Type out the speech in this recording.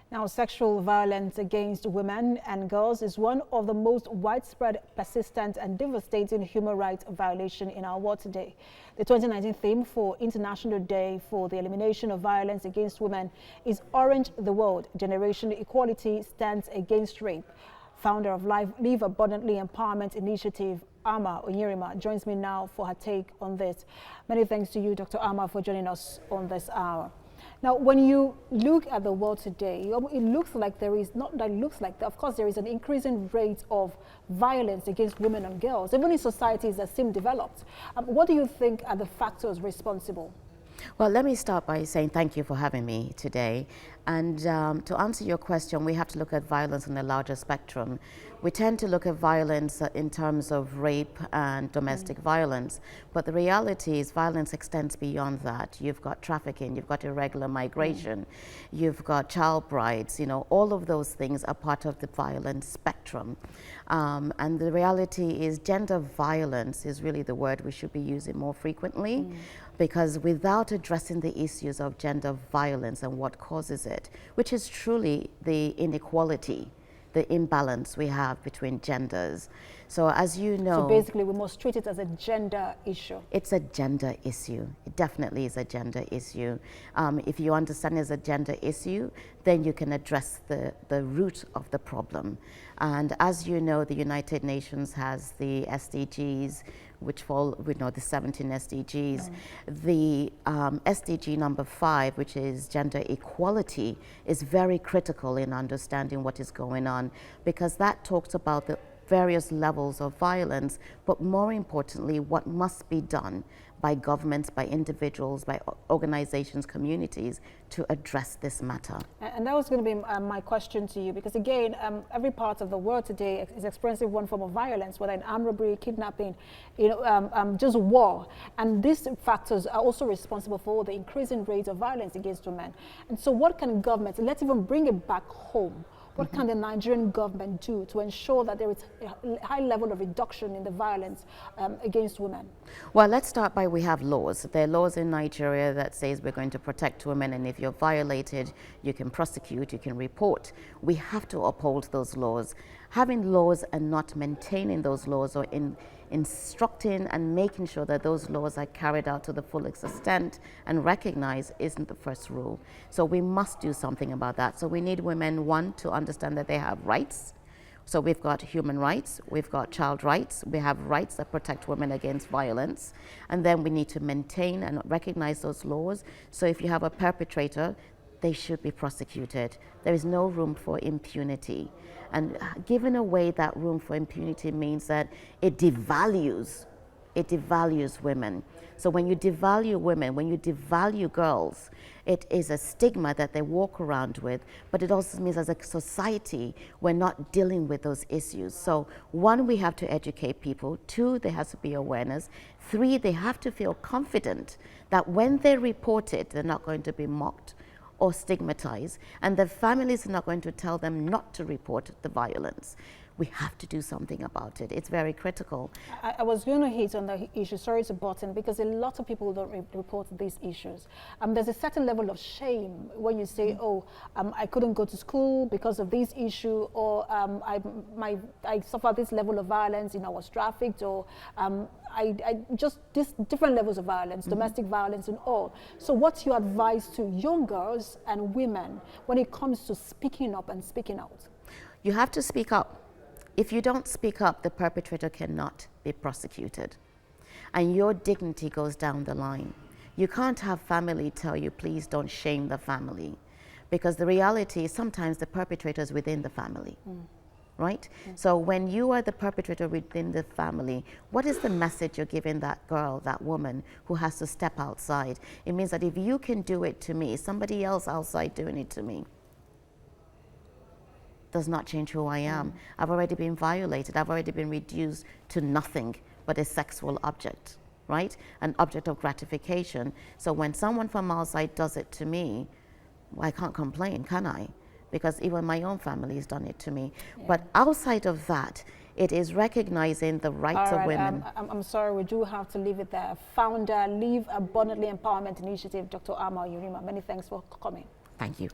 Now, sexual violence against women and girls is one of the most widespread, persistent and devastating human rights violations in our world today. The 2019 theme for International Day for the Elimination of Violence Against Women is Orange the World, Generation Equality Stands Against Rape. Founder of Live Abundantly Empowerment Initiative, Onyerinma, joins me now for her take on this. Many thanks to you, Dr. Ama, for joining us on this hour. Now, when you look at the world today, it looks like there is, not that it looks like, of course, there is an increasing rate of violence against women and girls, even in societies that seem developed. What do you think are the factors responsible? Well, let me start by saying thank you for having me today. And to answer your question, we have to look at violence on a larger spectrum. We tend to look at violence in terms of rape and domestic violence, but the reality is violence extends beyond that. You've got trafficking, you've got irregular migration, you've got child brides, all of those things are part of the violence spectrum. And the reality is gender violence is really the word we should be using more frequently, because without addressing the issues of gender violence and what causes it, which is truly the inequality, the imbalance we have between genders. So as you know... So basically we must treat it as a gender issue. It's a gender issue. It definitely is a gender issue. If you understand it as a gender issue, then you can address the root of the problem. And as you know, the United Nations has the SDGs, which fall, the 17 SDGs. The SDG number 5, which is gender equality, is very critical in understanding what is going on, because that talks about the various levels of violence, but more importantly, what must be done by governments, by individuals, by organizations, communities to address this matter. And that was going to be my question to you, because again, every part of the world today is experiencing one form of violence, whether in armed robbery, kidnapping, just war. And these factors are also responsible for the increasing rate of violence against women. And so what can governments, let's even bring it back home, what can the Nigerian government do to ensure that there is a high level of reduction in the violence against women? Well, let's start by, we have laws. There are laws in Nigeria that says we're going to protect women, and if you're violated, you can prosecute, you can report. We have to uphold those laws. Having laws and not maintaining those laws, or instructing and making sure that those laws are carried out to the fullest extent and recognized, isn't the first rule. So we must do something about that. So we need women, one, to understand that they have rights. So we've got human rights, we've got child rights, we have rights that protect women against violence, and then we need to maintain and recognize those laws. So if you have a perpetrator, they should be prosecuted. There is no room for impunity. And giving away that room for impunity means that it devalues women. So when you devalue women, when you devalue girls, it is a stigma that they walk around with, but it also means as a society, we're not dealing with those issues. So one, we have to educate people. Two, there has to be awareness. Three, they have to feel confident that when they report it, they're not going to be mocked or stigmatized, and the families are not going to tell them not to report the violence. We have to do something about it. It's very critical. I was going to hit on the issue, sorry to button, because a lot of people don't report these issues. There's a certain level of shame when you say, I couldn't go to school because of this issue, or I suffered this level of violence, I was trafficked, or I just these different levels of violence, domestic violence and all. So what's your advice to young girls and women when it comes to speaking up and speaking out? You have to speak up. If you don't speak up, the perpetrator cannot be prosecuted. And your dignity goes down the line. You can't have family tell you, please don't shame the family. Because the reality is sometimes the perpetrator is within the family, right? So when you are the perpetrator within the family, what is the message you're giving that girl, that woman who has to step outside? It means that if you can do it to me, somebody else outside doing it to me does not change who I am. I've already been violated. I've already been reduced to nothing but a sexual object, right? An object of gratification. So when someone from outside does it to me, well, I can't complain, can I? Because even my own family has done it to me. But outside of that, it is recognizing the rights of women. I'm sorry, we do have to leave it there. Founder, Live Abundantly Empowerment Initiative, Dr. Onyerinma, many thanks for coming. Thank you.